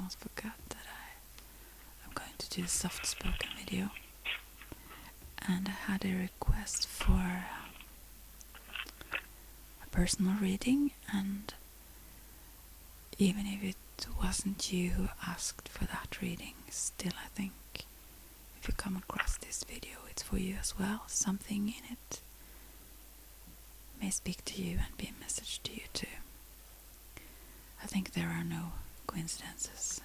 almost forgot that I'm going to do a soft-spoken video. And I had a request for a personal reading, and even if it wasn't you who asked for that reading, still I think if you come across this video, it's for you as well. Something in it may speak to you and be a message to you too. I think there are no coincidences.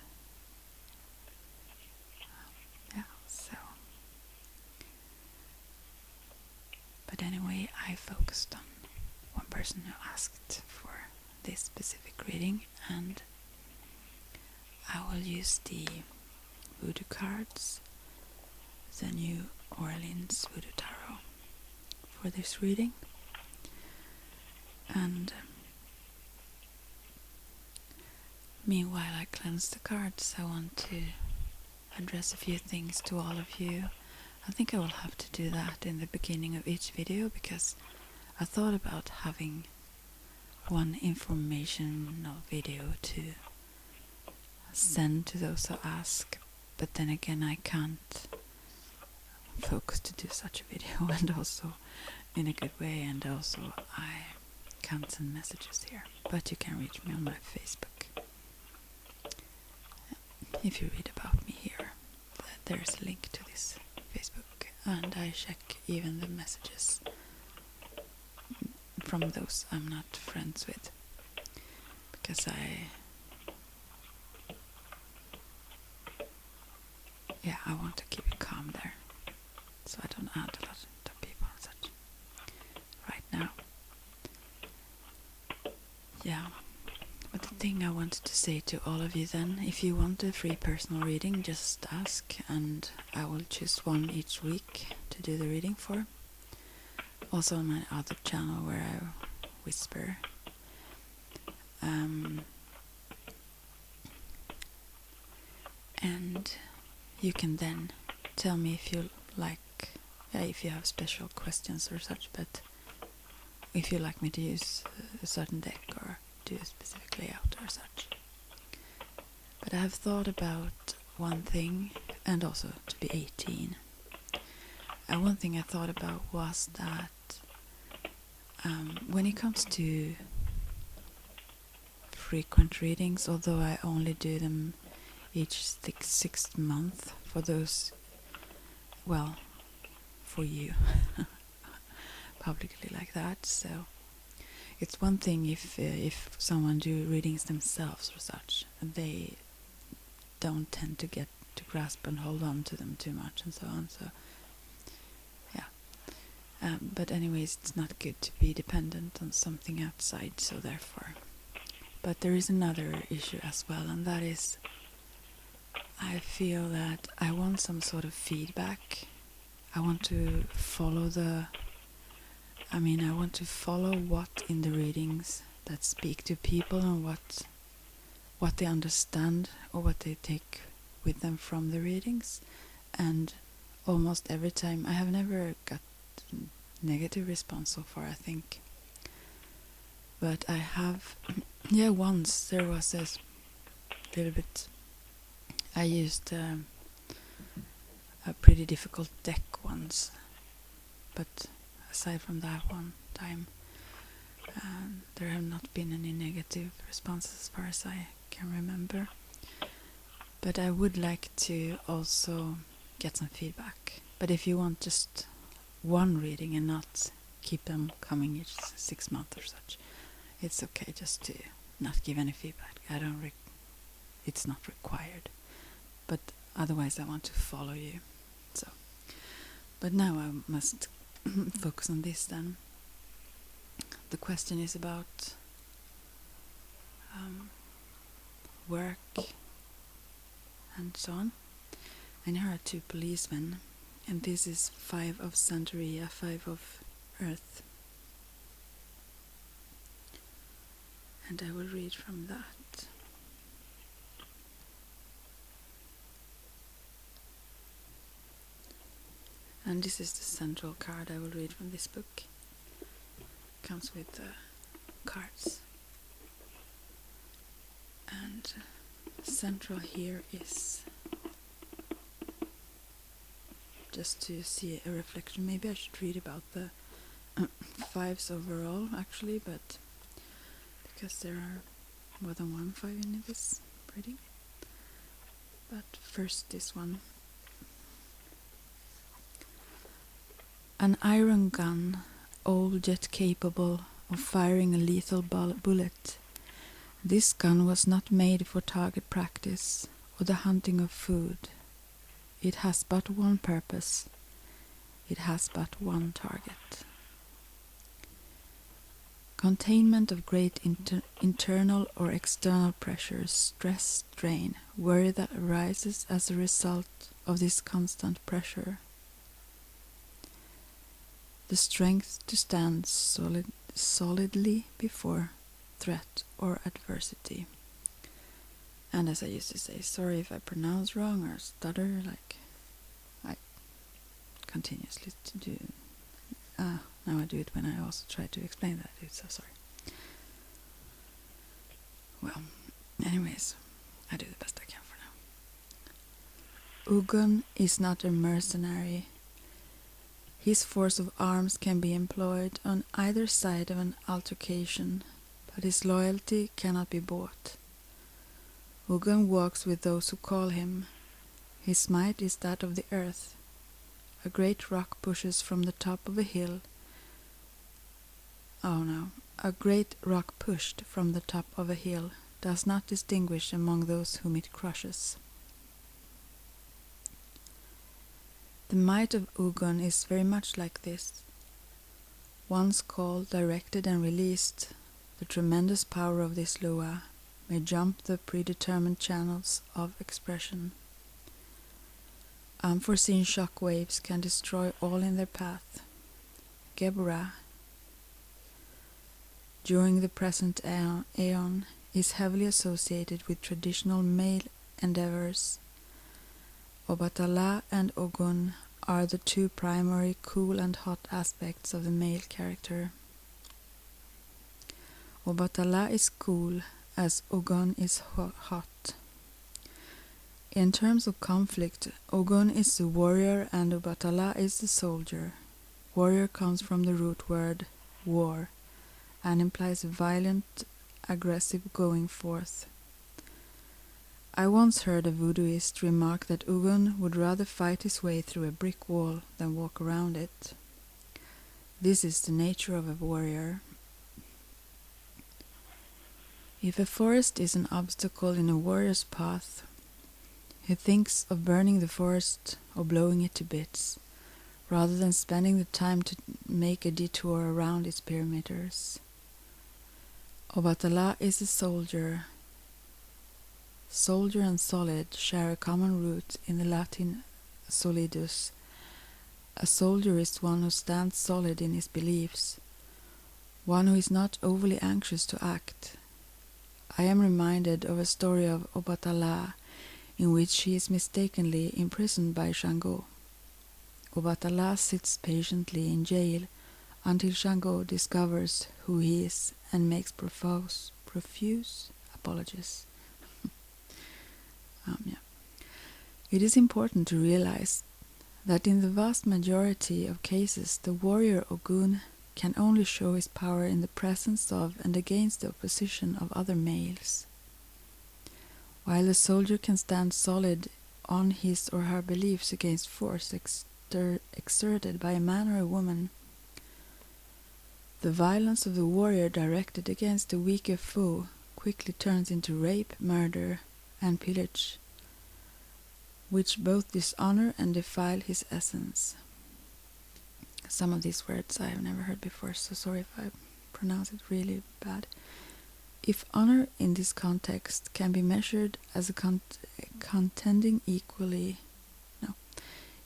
But anyway, I focused on one person who asked for this specific reading, and I will use the voodoo cards, the New Orleans Voodoo Tarot, for this reading. And meanwhile I cleanse the cards, I want to address a few things to all of you. I think I will have to do that in the beginning of each video, because I thought about having one informational video to send to those who ask, but then again I can't focus to do such a video and also in a good way, and also I can't send messages here, but you can reach me on my Facebook. If you read about me here, there's a link to this Facebook, and I check even the messages from those I'm not friends with, because I want to keep it calm there, so I don't add a lot to people and such right now. Yeah, but the thing I wanted to say to all of you then, if you want a free personal reading, just ask and I will choose one each week to do the reading for. Also on my other channel where I whisper. And you can then tell me if you like, if you have special questions or such, but if you like me to use a certain deck or do a specific layout or such. But I have thought about one thing, and also to be 18. One thing I thought about was that when it comes to frequent readings, although I only do them each sixth month for those, well, for you publicly like that, so it's one thing if someone do readings themselves or such, and they don't tend to get to grasp and hold on to them too much and so on, so yeah. But anyways, it's not good to be dependent on something outside, so therefore. But there is another issue as well, and that is I feel that I want some sort of feedback. I want to follow I want to follow what in the readings that speak to people and what they understand or what they take with them from the readings. And almost every time, I have never got negative response so far, I think. But I have, once there was a little bit, I used a pretty difficult deck once, but aside from that one time, there have not been any negative responses as far as I can remember. But I would like to also get some feedback. But if you want just one reading and not keep them coming each 6 months or such, it's okay just to not give any feedback. It's not required. But otherwise I want to follow you. So, but now I must focus on this then. The question is about work and so on. And here are 2 policemen, and this is 5 of Santeria, 5 of Earth. And I will read from that. And this is the central card I will read from this book. Comes with the cards. And central here is just to see a reflection. Maybe I should read about the fives overall, actually, but because there are more than one five in this reading. But first, this one. An iron gun, old yet capable of firing a lethal bullet. This gun was not made for target practice or the hunting of food. It has but one purpose. It has but one target. Containment of great internal or external pressures, stress, strain, worry that arises as a result of this constant pressure. The strength to stand solidly before threat or adversity. And as I used to say, sorry if I pronounce wrong or stutter, like I continuously do. Now I do it when I also try to explain that. I'm so sorry. Well, anyways, I do the best I can for now. Ugun is not a mercenary. His force of arms can be employed on either side of an altercation, but his loyalty cannot be bought. Ugun walks with those who call him. His might is that of the earth. A great rock pushes from the top of a hill. A great rock pushed from the top of a hill does not distinguish among those whom it crushes. The might of Ugun is very much like this. Once called, directed and released, the tremendous power of this Lua may jump the predetermined channels of expression. Unforeseen shock waves can destroy all in their path. Gebra, during the present aeon, is heavily associated with traditional male endeavors. Obatala and Ogun are the two primary cool and hot aspects of the male character. Obatala is cool, as Ogun is hot. In terms of conflict, Ogun is the warrior and Obatala is the soldier. Warrior comes from the root word war and implies violent, aggressive going forth. I once heard a voodooist remark that Ugun would rather fight his way through a brick wall than walk around it. This is the nature of a warrior. If a forest is an obstacle in a warrior's path, he thinks of burning the forest or blowing it to bits, rather than spending the time to make a detour around its perimeters. Obatala is a soldier. Soldier and solid share a common root in the Latin solidus. A soldier is one who stands solid in his beliefs, one who is not overly anxious to act. I am reminded of a story of Obatala in which she is mistakenly imprisoned by Shango. Obatala sits patiently in jail until Shango discovers who he is and makes profuse apologies. It is important to realize that in the vast majority of cases the warrior Ogun can only show his power in the presence of and against the opposition of other males, while the soldier can stand solid on his or her beliefs against force exerted by a man or a woman. The violence of the warrior directed against the weaker foe quickly turns into rape, murder, and pillage, which both dishonor and defile his essence. Some of these words I have never heard before, so sorry if I pronounce it really bad. If honor in this context can be measured as a contending equally,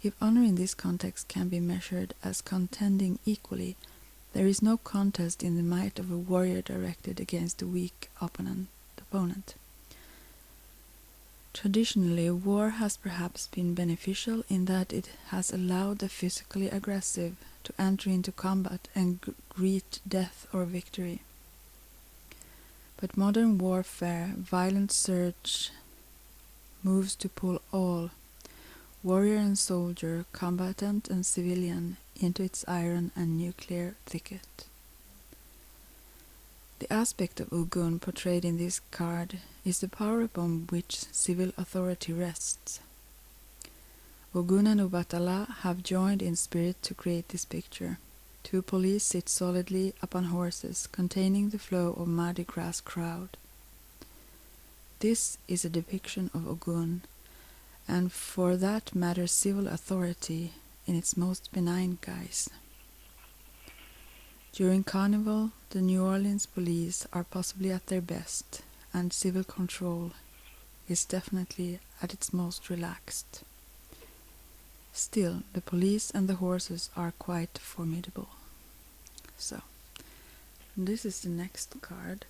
if honor in this context can be measured as contending equally, there is no contest in the might of a warrior directed against a weak opponent. Traditionally, war has perhaps been beneficial in that it has allowed the physically aggressive to enter into combat and greet death or victory. But modern warfare, violent surge moves to pull all, warrior and soldier, combatant and civilian, into its iron and nuclear thicket. The aspect of Ogun portrayed in this card is the power upon which civil authority rests. Ogun and Obatala have joined in spirit to create this picture. Two police sit solidly upon horses, containing the flow of Mardi Gras crowd. This is a depiction of Ogun, and for that matter civil authority in its most benign guise. During Carnival, the New Orleans police are possibly at their best, and civil control is definitely at its most relaxed. Still, the police and the horses are quite formidable. So, this is the next card.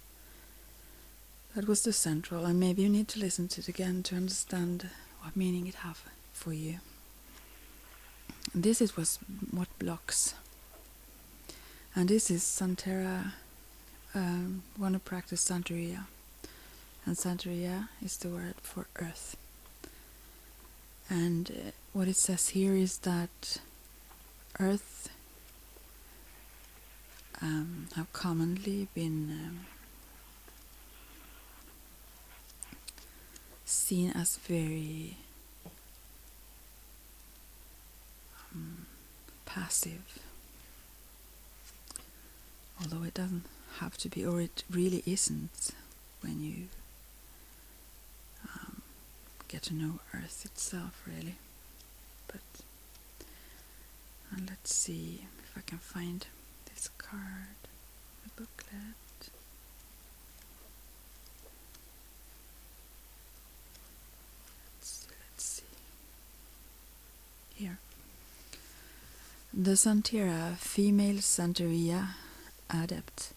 That was the central, and maybe you need to listen to it again to understand what meaning it have for you. And this is what blocks. And this is Santeria, want to practice Santeria. And Santeria is the word for earth. And what it says here is that earth have commonly been seen as very passive. Although it doesn't have to be, or it really isn't when you get to know Earth itself, really. But let's see if I can find this card, the booklet. Let's see. Here. The Santeria, female Santeria adept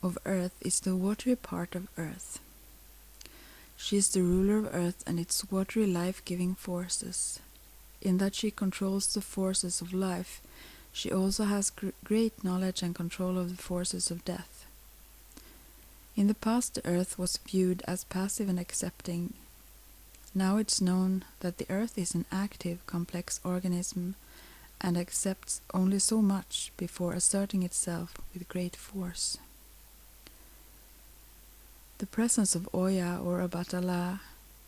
of Earth, is the watery part of Earth. She is the ruler of Earth and its watery life-giving forces. In that she controls the forces of life, she also has great knowledge and control of the forces of death. In the past, the Earth was viewed as passive and accepting. Now it's known that the Earth is an active, complex organism and accepts only so much before asserting itself with great force. The presence of Oya or Obatala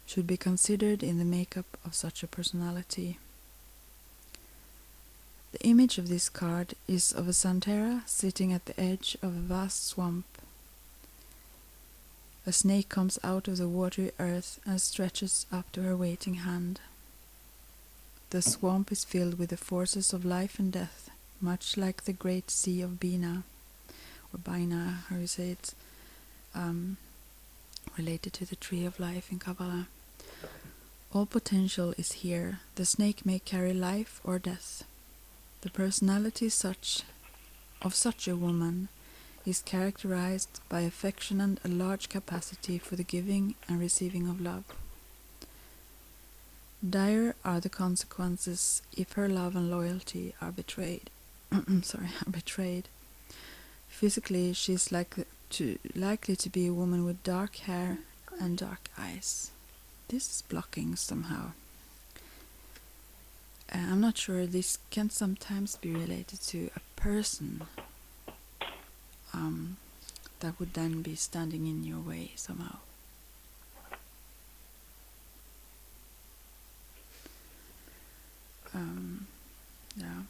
should be considered in the makeup of such a personality. The image of this card is of a Santeria sitting at the edge of a vast swamp. A snake comes out of the watery earth and stretches up to her waiting hand. The swamp is filled with the forces of life and death, much like the great sea of Bina, or Baina, how you say it, related to the tree of life in Kabbalah. All potential is here. The snake may carry life or death. The personality of such a woman is characterized by affection and a large capacity for the giving and receiving of love. Dire are the consequences if her love and loyalty are betrayed. Physically, she is likely to be a woman with dark hair and dark eyes. This is blocking somehow. I'm not sure. This can sometimes be related to a person that would then be standing in your way somehow. Yeah.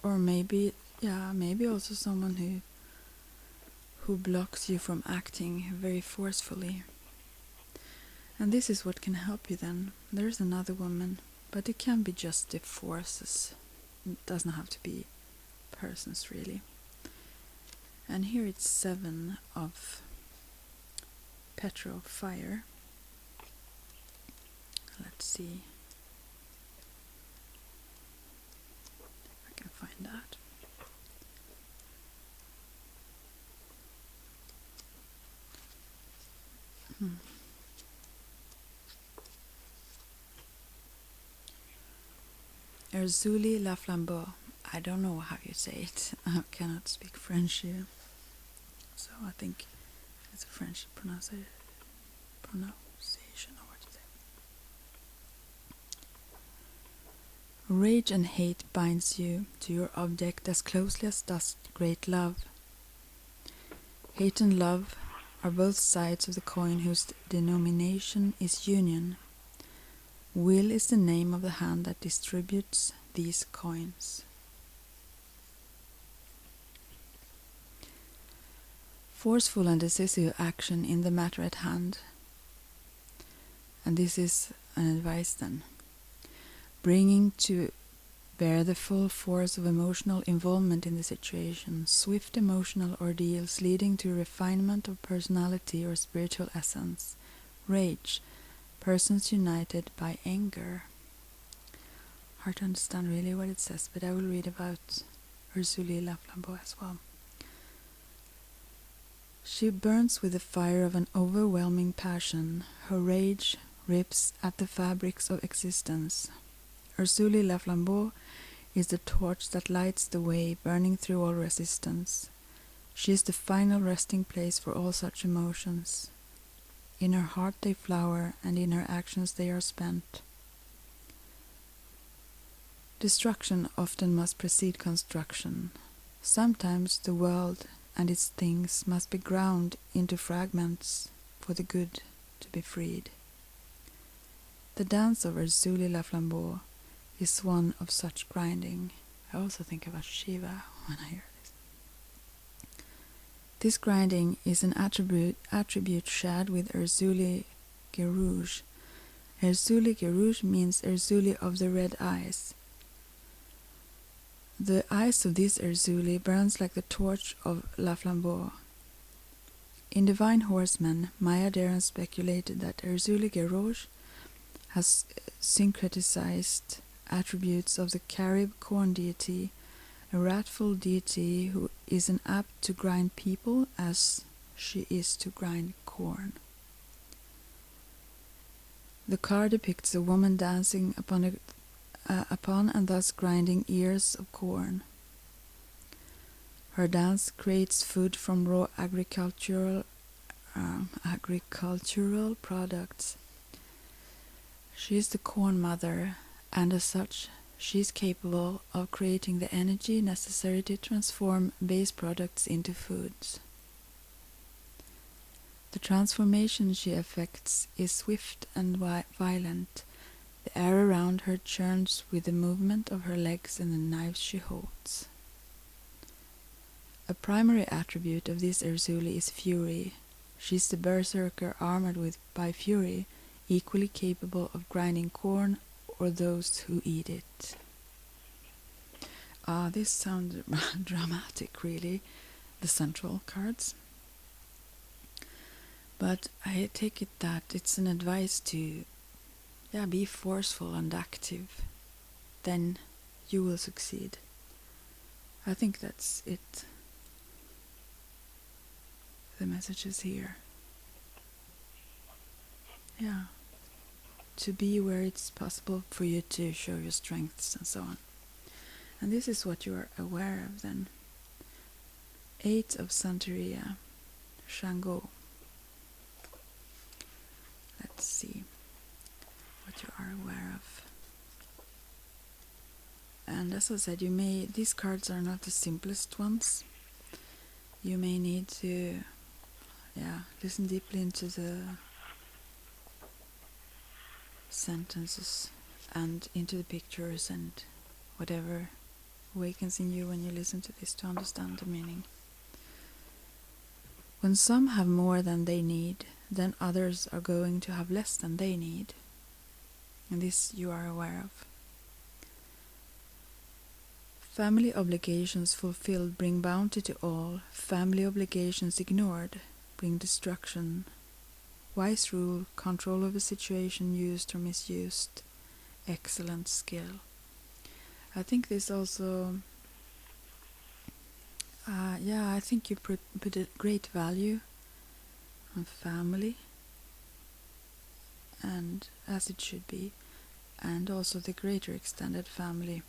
Or maybe also someone who blocks you from acting very forcefully. And this is what can help you then. There's another woman, but it can be just the forces. It doesn't have to be persons, really. And here it's 7 of Petro, fire. Let's see if I can find that. Erzulie La Flambeau. I don't know how you say it. I cannot speak French here, so I think It's a French pronunciation or what to say. Rage and hate binds you to your object as closely as does great love. Hate and love are both sides of the coin whose denomination is union. Will is the name of the hand that distributes these coins. Forceful and decisive action in the matter at hand. And this is an advice then. Bringing to bear the full force of emotional involvement in the situation, swift emotional ordeals leading to refinement of personality or spiritual essence. Rage, persons united by anger. Hard to understand really what it says, but I will read about Ursule La Flambeau as well. She burns with the fire of an overwhelming passion. Her rage rips at the fabrics of existence. Ursule La Flambeau is the torch that lights the way, burning through all resistance. She is the final resting place for all such emotions. In her heart they flower, and in her actions they are spent. Destruction often must precede construction. Sometimes the world and its things must be ground into fragments for the good to be freed. The dance of Ursule La Flambeau is one of such grinding. I also think about Shiva when I hear this. This grinding is an attribute shared with Ursule Guérouge. Ursule Guérouge means Ursule of the red eyes. The eyes of this Ursule burns like the torch of La Flambeau. In Divine Horseman, Maya Deren speculated that Ursule Guérouge has syncretized attributes of the Carib corn deity, a wrathful deity who isn't apt to grind people as she is to grind corn. The card depicts a woman dancing upon and thus grinding ears of corn. Her dance creates food from raw agricultural products. She is the corn mother, and as such, she is capable of creating the energy necessary to transform base products into foods. The transformation she effects is swift and violent. The air around her churns with the movement of her legs and the knives she holds. A primary attribute of this Ursule is fury. She is the berserker armored by fury, equally capable of grinding corn or those who eat it. This sounds dramatic, really, the central cards. But I take it that it's an advice to be forceful and active. Then you will succeed. I think that's it. The message is here. Yeah. To be where it's possible for you to show your strengths and so on. And this is what you are aware of then. 8 of Santeria, Shango. Let's see what you are aware of. And as I said, these cards are not the simplest ones. You may need to listen deeply into the sentences and into the pictures and whatever awakens in you when you listen to this to understand the meaning. When some have more than they need, then others are going to have less than they need. And this you are aware of. Family obligations fulfilled bring bounty to all. Family obligations ignored bring destruction. Wise rule, control of a situation used or misused. Excellent skill. I think this also... I think you put a great value on family, and as it should be, and also the greater extended family.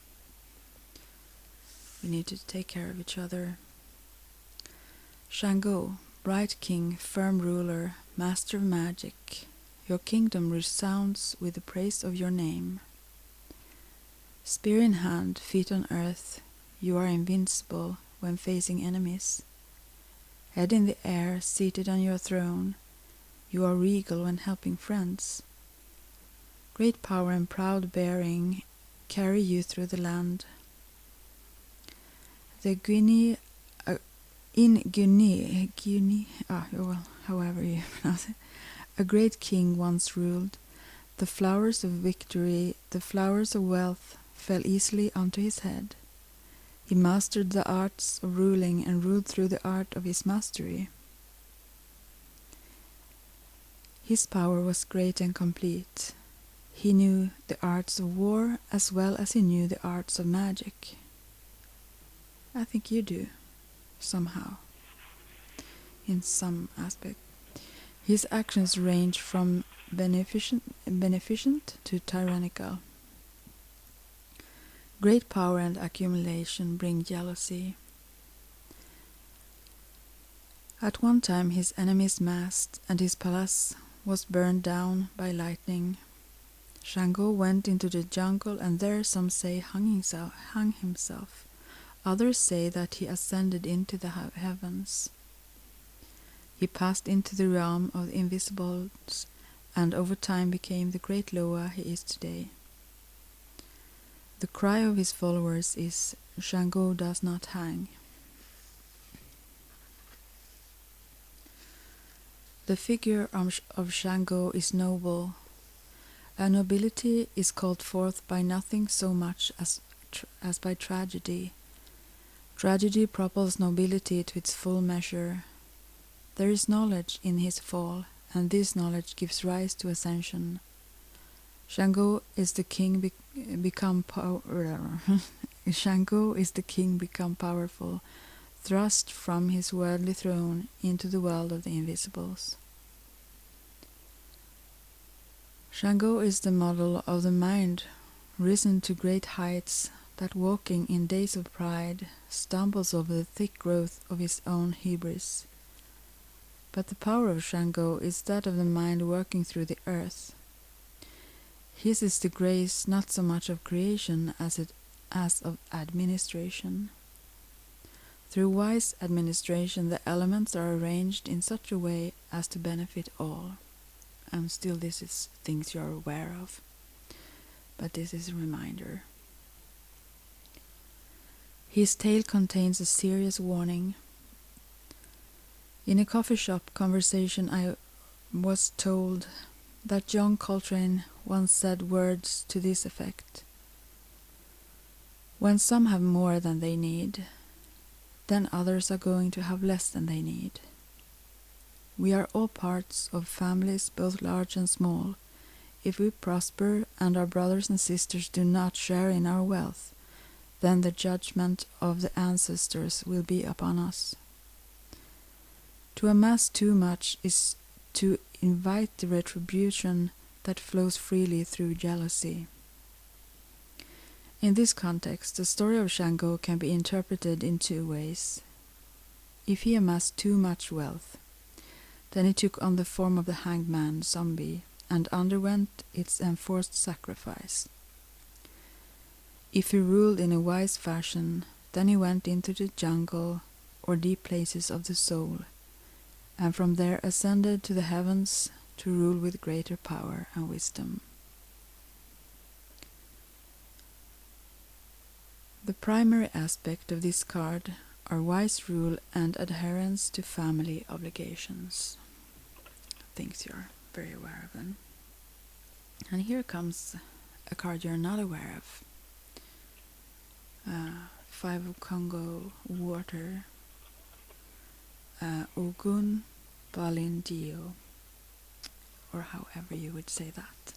We need to take care of each other. Shango, Bright king, firm ruler, master of magic, your kingdom resounds with the praise of your name. Spear in hand, feet on earth, you are invincible when facing enemies. Head in the air, seated on your throne, you are regal when helping friends. Great power and proud bearing carry you through the land. The Guinea, however you pronounce it, a great king once ruled. The flowers of victory, the flowers of wealth, fell easily onto his head. He mastered the arts of ruling and ruled through the art of his mastery. His power was great and complete. He knew the arts of war as well as he knew the arts of magic. I think you do, somehow, in some aspect. His actions range from beneficent to tyrannical. Great power and accumulation bring jealousy. At one time his enemies massed, and his palace was burned down by lightning. Shango went into the jungle, and there some say hung himself. Others say that he ascended into the heavens. He passed into the realm of the invisibles, and over time became the great Loa he is today. The cry of his followers is, Shango does not hang. The figure of Shango is noble. A nobility is called forth by nothing so much as by tragedy. Tragedy propels nobility to its full measure. There is knowledge in his fall, and this knowledge gives rise to ascension. Shango is the king Shango is the king become powerful, thrust from his worldly throne into the world of the invisibles. Shango is the model of the mind, risen to great heights, that walking in days of pride stumbles over the thick growth of his own hubris. But the power of Shango is that of the mind working through the earth. His is the grace not so much of creation as of administration. Through wise administration the elements are arranged in such a way as to benefit all. And still this is things you are aware of. But this is a reminder. His tale contains a serious warning. In a coffee shop conversation I was told that John Coltrane once said words to this effect. When some have more than they need, then others are going to have less than they need. We are all parts of families both large and small. If we prosper and our brothers and sisters do not share in our wealth, then the judgment of the ancestors will be upon us. To amass too much is to invite the retribution that flows freely through jealousy. In this context, the story of Shango can be interpreted in two ways. If he amassed too much wealth, then he took on the form of the hanged man zombie and underwent its enforced sacrifice. If he ruled in a wise fashion, then he went into the jungle or deep places of the soul, and from there ascended to the heavens to rule with greater power and wisdom. The primary aspect of this card are wise rule and adherence to family obligations. Things you're very aware of then. And here comes a card you're not aware of. Five of Congo, water. Ogun Balindio, or however you would say that.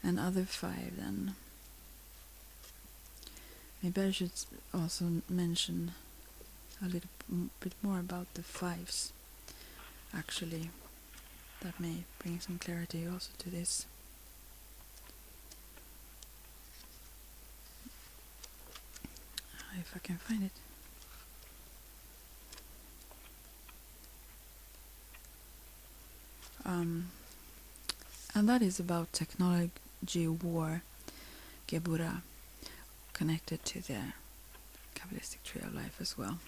And other five then. Maybe I should also mention a little bit more about the fives. Actually, that may bring some clarity also to this. If I can find it. And that is about technology war, Gebura, connected to the Kabbalistic tree of life as well.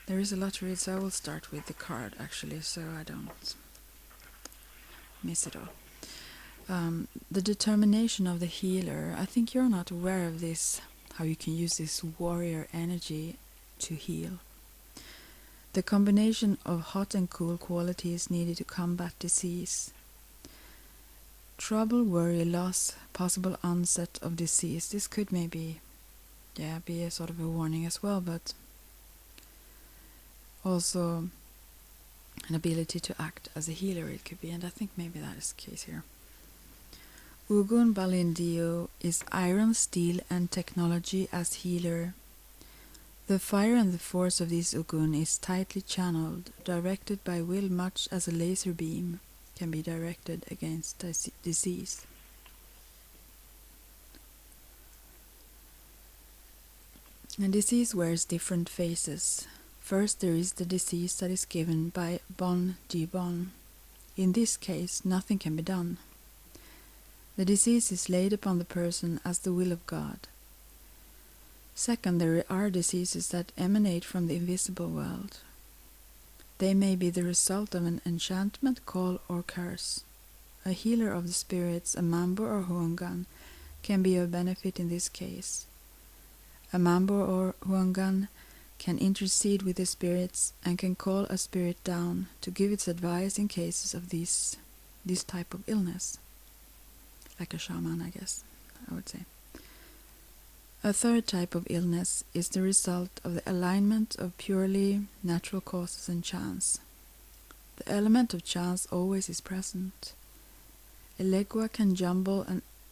There is a lot to read, so I will start with the card actually, so I don't miss it all. The determination of the healer. I think you're not aware of this, how you can use this warrior energy to heal. The combination of hot and cool qualities needed to combat disease. Trouble, worry, loss, possible onset of disease. This could maybe be a sort of a warning as well, but also an ability to act as a healer it could be, and I think maybe that is the case here. Ugun Balindio is iron, steel and technology as healer. The fire and the force of this Ugun is tightly channeled, directed by will much as a laser beam can be directed against disease. And disease wears different faces. First there is the disease that is given by Bon Jibon. In this case nothing can be done. The disease is laid upon the person as the will of God. Second, there are diseases that emanate from the invisible world. They may be the result of an enchantment, call or curse. A healer of the spirits, a Mambo or Huangan, can be of benefit in this case. A Mambo or Huangan can intercede with the spirits and can call a spirit down to give its advice in cases of this type of illness. Like a shaman, I guess, I would say. A third type of illness is the result of the alignment of purely natural causes and chance. The element of chance always is present. A Legua can jumble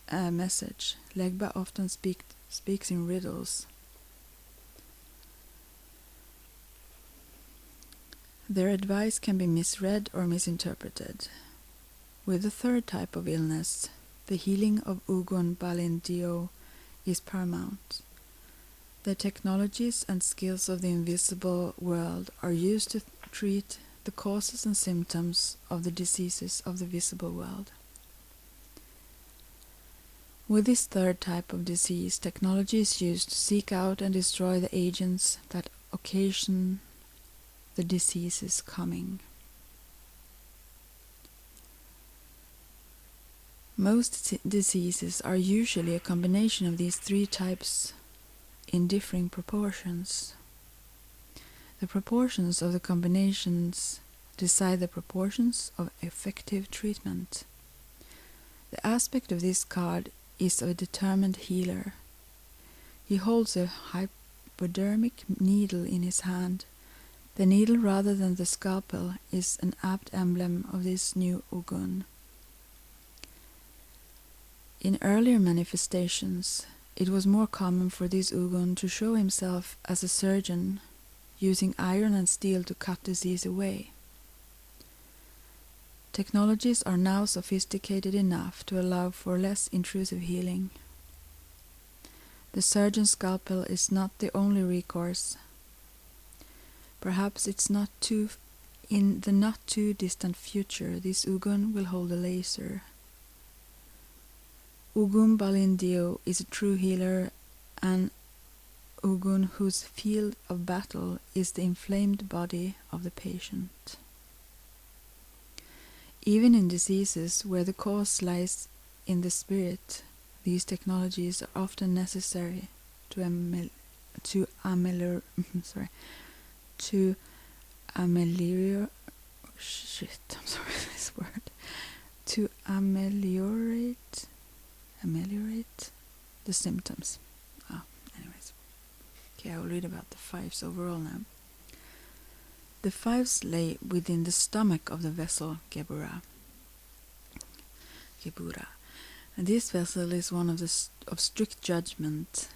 a message. Legba often speaks in riddles. Their advice can be misread or misinterpreted. With the third type of illness, the healing of Ugun Balindio is paramount. The technologies and skills of the invisible world are used to treat the causes and symptoms of the diseases of the visible world. With this third type of disease, technology is used to seek out and destroy the agents that occasion the diseases coming. Most diseases are usually a combination of these three types in differing proportions. The proportions of the combinations decide the proportions of effective treatment. The aspect of this card is of a determined healer. He holds a hypodermic needle in his hand. The needle rather than the scalpel is an apt emblem of this new Ugun. In earlier manifestations, it was more common for this Ugun to show himself as a surgeon, using iron and steel to cut disease away. Technologies are now sophisticated enough to allow for less intrusive healing. The surgeon's scalpel is not the only recourse. Perhaps in the not too distant future, this Ugun will hold a laser. Ugun Balindio is a true healer, and Ugun whose field of battle is the inflamed body of the patient. Even in diseases where the cause lies in the spirit, these technologies are often necessary to ameliorate the symptoms. Anyways. Okay, I will read about the fives overall now. The fives lay within the stomach of the vessel Gebura. And this vessel is one of strict judgment,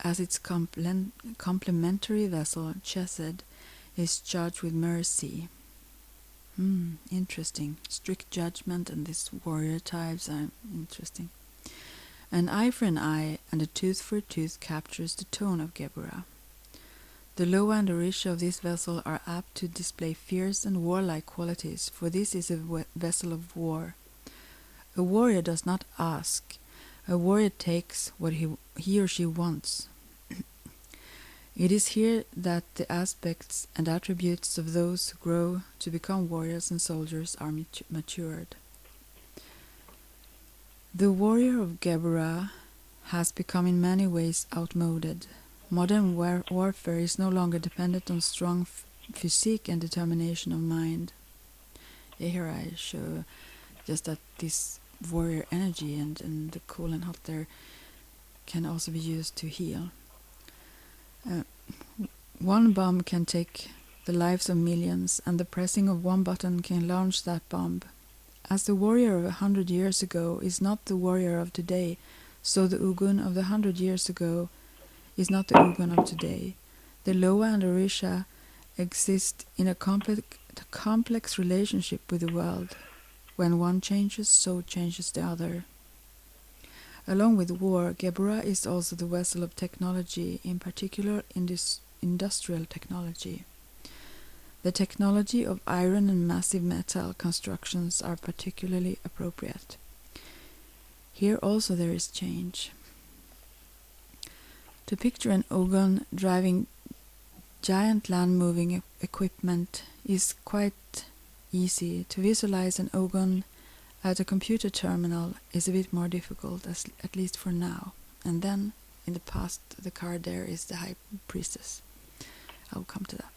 as its complementary vessel, Chesed, is charged with mercy. Interesting. Strict judgment and these warrior types are interesting. An eye for an eye and a tooth for a tooth captures the tone of Gebura. The Loa and Orisha of this vessel are apt to display fierce and warlike qualities, for this is a vessel of war. A warrior does not ask. A warrior takes what he or she wants. It is here that the aspects and attributes of those who grow to become warriors and soldiers are matured. The warrior of Geburah has become in many ways outmoded. Modern warfare is no longer dependent on strong physique and determination of mind. Here I show just that this warrior energy and the cool and hot there can also be used to heal. One bomb can take the lives of millions, and the pressing of one button can launch that bomb. As the warrior of 100 years ago is not the warrior of today, so the Ogun of the 100 years ago is not the Ogun of today. The Loa and Orisha exist in a complex relationship with the world. When one changes, so changes the other. Along with war, Geburah is also the vessel of technology, in particular industrial technology. The technology of iron and massive metal constructions are particularly appropriate. Here also there is change. To picture an Ogun driving giant land-moving equipment is quite easy. To visualize an Ogun at a computer terminal is a bit more difficult, at least for now. And then, in the past, the card there is the High Priestess. I will come to that.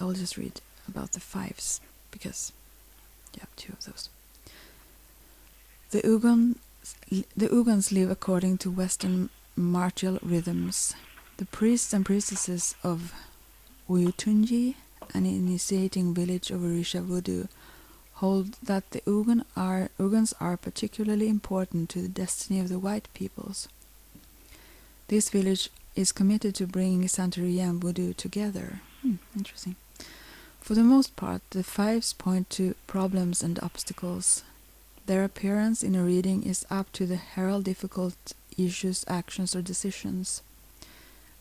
I will just read about the fives, because you have two of those. The Ugans live according to Western martial rhythms. The priests and priestesses of Uyutunji, an initiating village of Orisha voodoo, hold that the Ugans are particularly important to the destiny of the white peoples. This village is committed to bringing Santeria and voodoo together. Interesting. For the most part, the fives point to problems and obstacles. Their appearance in a reading is apt to herald difficult issues, actions, or decisions.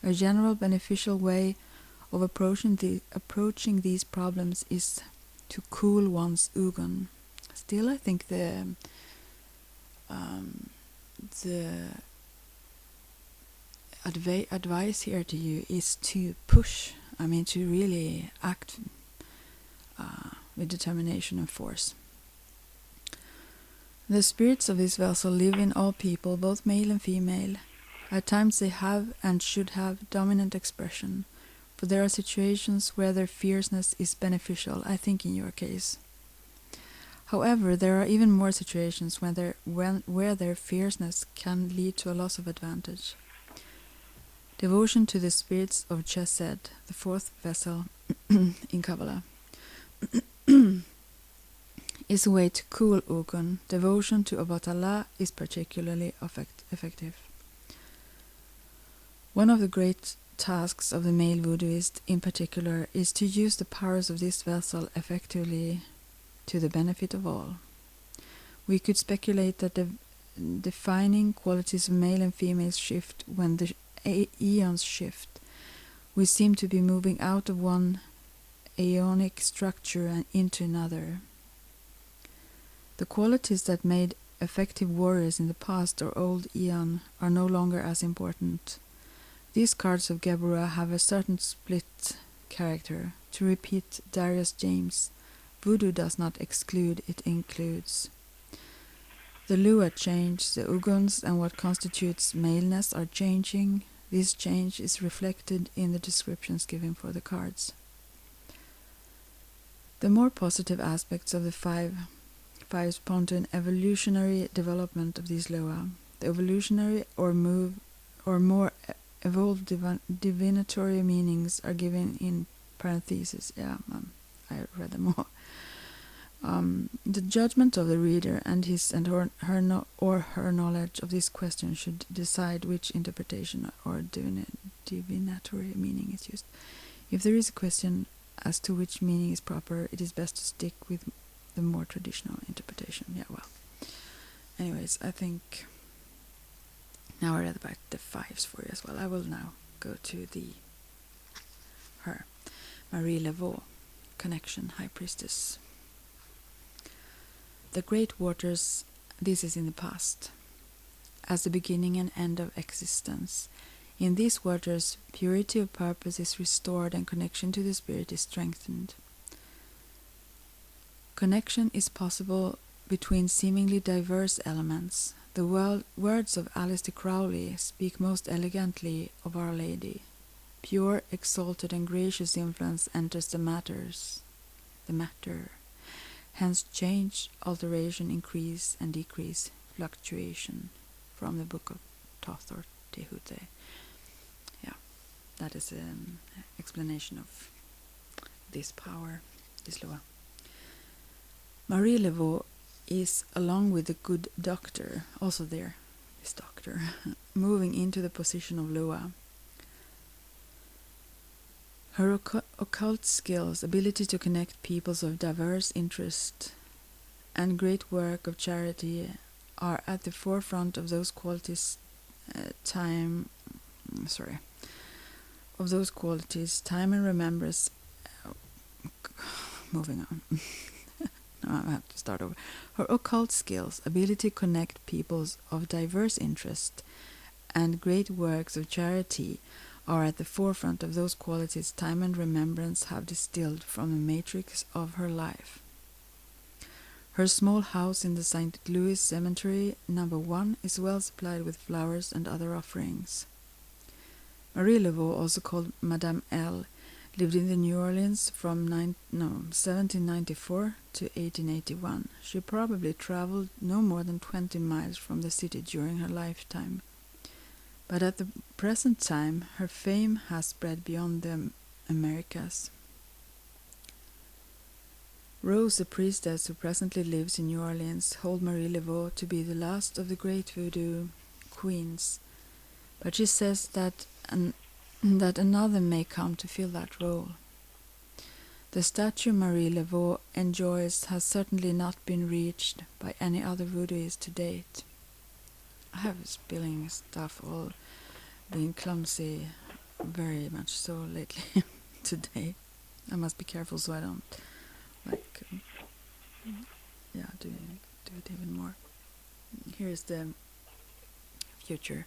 A general beneficial way of approaching these problems is to cool one's Ugun. Still, I think the advice here to you is to push. To really act with determination and force. The spirits of this vessel live in all people, both male and female. At times they have and should have dominant expression, for there are situations where their fierceness is beneficial, I think in your case. However, there are even more situations where their fierceness can lead to a loss of advantage. Devotion to the spirits of Chesed, the fourth vessel in Kabbalah, is a way to cool Ugun. Devotion to Obatala is particularly effective. One of the great tasks of the male voodooist in particular is to use the powers of this vessel effectively to the benefit of all. We could speculate that the defining qualities of male and female shift when the eons shift. We seem to be moving out of one aeonic structure and into another. The qualities that made effective warriors in the past or old eon are no longer as important. These cards of Geburah have a certain split character. To repeat Darius James, voodoo does not exclude, it includes. The Lua change, the Uguns and what constitutes maleness are changing. This change is reflected in the descriptions given for the cards. The more positive aspects of the fives point to an evolutionary development of these Loa. The evolutionary or more evolved divinatory meanings are given in parentheses. I read them all. The judgment of the reader and his and her knowledge of this question should decide which interpretation or divinatory meaning is used. If there is a question as to which meaning is proper, it is best to stick with the more traditional interpretation. Anyways, I think now I read about the fives for you as well. I will now go to the Marie Laveau, connection, High Priestess. The great waters, this is in the past, as the beginning and end of existence. In these waters, purity of purpose is restored and connection to the spirit is strengthened. Connection is possible between seemingly diverse elements. The words of Aleister Crowley speak most elegantly of Our Lady. Pure, exalted, and gracious influence enters the matter. Hence change, alteration, increase and decrease, fluctuation. From the book of Tothor Tehute. Yeah, that is an explanation of this power, this law. Marie Laveau is, along with the good doctor, also there, this doctor, moving into the position of Lua. Her occult skills, ability to connect peoples of diverse interest, and great work of charity are at the forefront of those qualities. Time and remembrance. Moving on. No, I have to start over. Her occult skills, ability to connect peoples of diverse interest, and great works of charity are at the forefront of those qualities time and remembrance have distilled from the matrix of her life. Her small house in the St. Louis Cemetery, number 1, is well supplied with flowers and other offerings. Marie Laveau, also called Madame L., lived in the New Orleans from 1794 to 1881. She probably traveled no more than 20 miles from the city during her lifetime. But at the present time, her fame has spread beyond the Americas. Rose, a priestess who presently lives in New Orleans, holds Marie Laveau to be the last of the great voodoo queens, but she says that another may come to fill that role. The statue Marie Laveau enjoys has certainly not been reached by any other voodooist to date. I have spilling stuff, all being clumsy, very much so lately today. I must be careful so I don't do it even more. Here is the future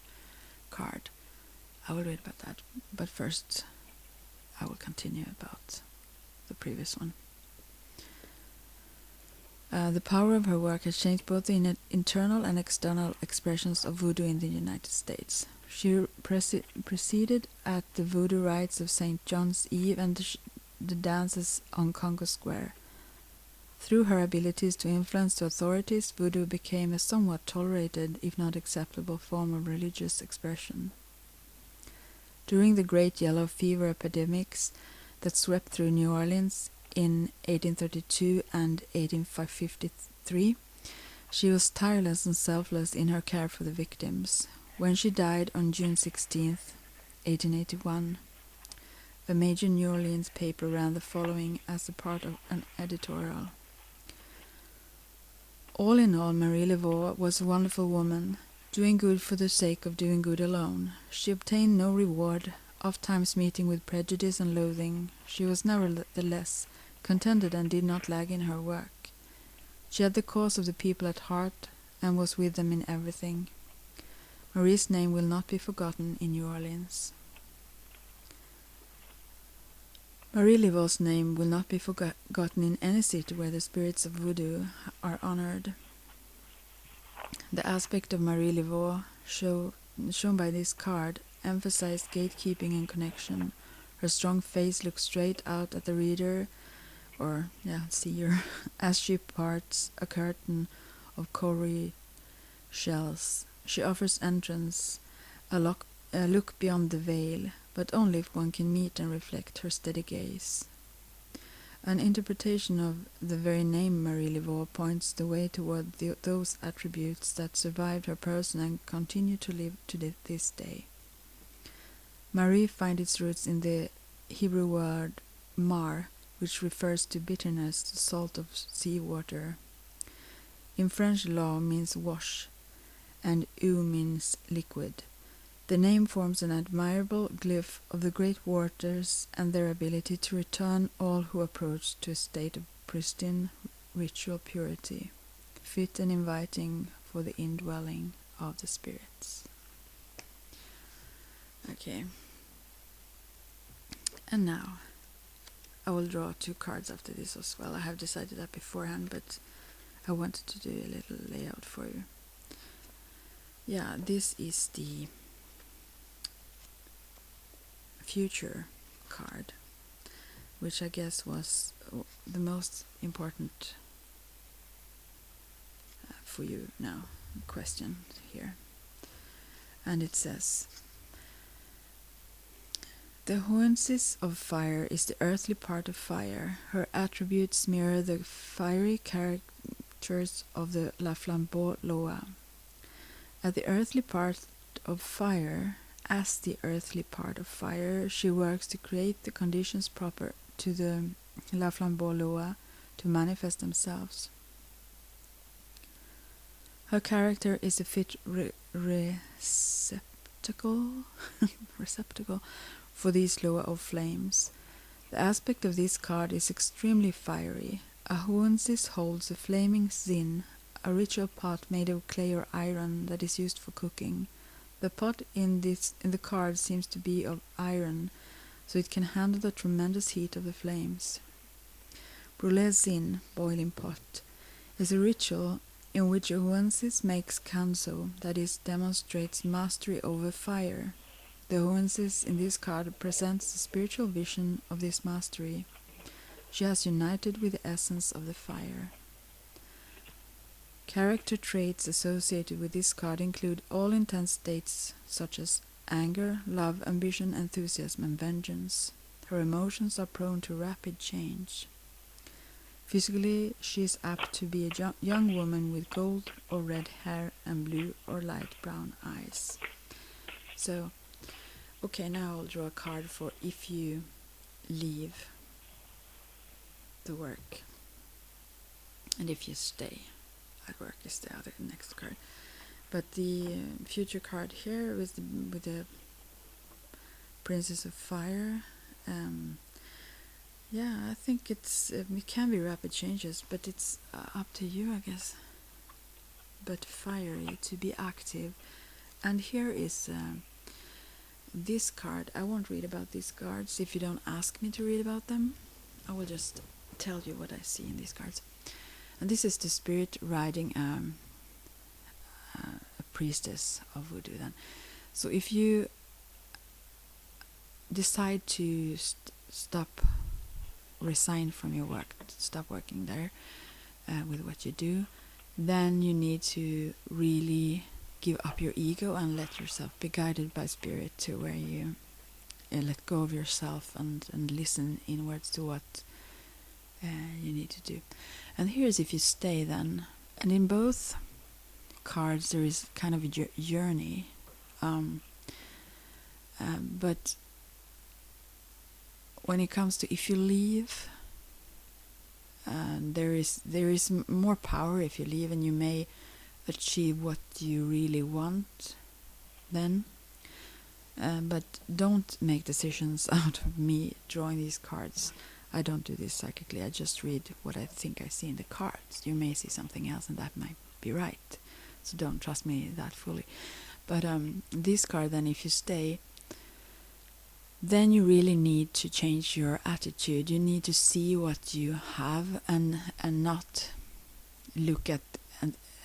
card. I will read about that, but first I will continue about the previous one. The power of her work has changed both the internal and external expressions of voodoo in the United States. She presided at the voodoo rites of St. John's Eve and the dances on Congo Square. Through her abilities to influence the authorities, voodoo became a somewhat tolerated, if not acceptable, form of religious expression. During the Great Yellow Fever epidemics that swept through New Orleans in 1832 and 1853, she was tireless and selfless in her care for the victims. When she died on June 16, 1881, a major New Orleans paper ran the following as a part of an editorial. All in all, Marie Laveau was a wonderful woman, doing good for the sake of doing good alone. She obtained no reward, oft-times meeting with prejudice and loathing. She was nevertheless contented and did not lag in her work. She had the cause of the people at heart and was with them in everything. Marie's name will not be forgotten in New Orleans. Marie Laveau's name will not be forgotten in any city where the spirits of voodoo are honored. The aspect of Marie Laveau shown by this card emphasized gatekeeping and connection. Her strong face looks straight out at the reader, or seer, as she parts a curtain of cowrie shells. She offers entrance, a look beyond the veil, but only if one can meet and reflect her steady gaze. An interpretation of the very name Marie Laveau points the way toward those attributes that survived her person and continue to live to this day. Marie finds its roots in the Hebrew word mar, which refers to bitterness, the salt of seawater. In French, law means wash, and eau means liquid. The name forms an admirable glyph of the great waters and their ability to return all who approach to a state of pristine ritual purity, fit and inviting for the indwelling of the spirits. Okay. And now, I will draw 2 cards after this as well. I have decided that beforehand, but I wanted to do a little layout for you. Yeah, this is the future card, which I guess was the most important for you now question here. And it says, the Hoensis of fire is the earthly part of fire. Her attributes mirror the fiery characters of the La Flambeau Loa. At the earthly part of fire, as the earthly part of fire, she works to create the conditions proper to the La Flambeau Loa to manifest themselves. Her character is a fit receptacle for these Loa of flames. The aspect of this card is extremely fiery. A Hoensis holds a flaming zin, a ritual pot made of clay or iron that is used for cooking. The pot in the card seems to be of iron, so it can handle the tremendous heat of the flames. Brûlé zin, boiling pot, is a ritual in which a Hoensis makes kanso, that is, demonstrates mastery over fire. The Hoensis in this card presents the spiritual vision of this mastery. She has united with the essence of the fire. Character traits associated with this card include all intense states such as anger, love, ambition, enthusiasm, and vengeance. Her emotions are prone to rapid change. Physically, she is apt to be a young woman with gold or red hair and blue or light brown eyes. So, okay, now I'll draw a card for if you leave the work and if you stay at work is the other next card. But the future card here with the Princess of Fire. Yeah, I think it can be rapid changes, but it's up to you, I guess. But fiery, to be active. And here is this card. I won't read about these cards if you don't ask me to read about them. I will just tell you what I see in these cards. And this is the spirit riding a priestess of voodoo then. So if you decide to resign from your work, stop working there with what you do, then you need to really give up your ego and let yourself be guided by spirit to where you let go of yourself and listen inwards to what you need to do. And here's if you stay then. And in both cards there is kind of a journey. But when it comes to if you leave, there is more power if you leave, and you may achieve what you really want then. But don't make decisions out of me drawing these cards. I don't do this psychically. I just read what I think I see in the cards. You may see something else, and that might be right. So don't trust me that fully. But this card, then, if you stay, then you really need to change your attitude. You need to see what you have and not look at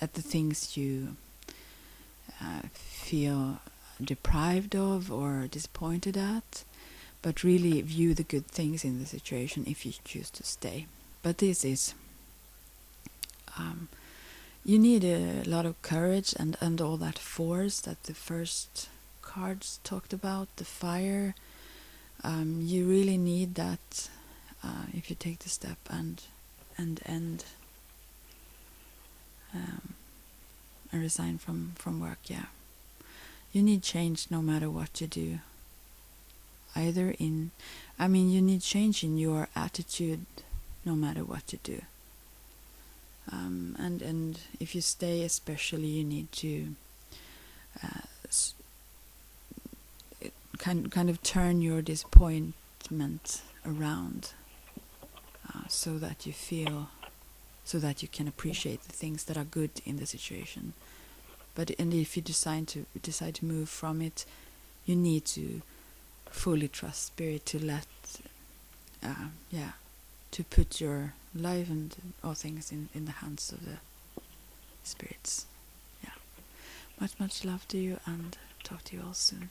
the things you feel deprived of or disappointed at, but really view the good things in the situation if you choose to stay. But this is you need a lot of courage and all that force that the first cards talked about, the fire. You really need that if you take the step and end and resign from work. Yeah, you need change no matter what you do. You need change in your attitude no matter what you do. And if you stay, especially, you need to kind of turn your disappointment around, so that you feel, so that you can appreciate the things that are good in the situation. And if you decide to move from it, you need to fully trust spirit, to let, to put your life and all things in the hands of the spirits. Yeah. Much love to you, and talk to you all soon.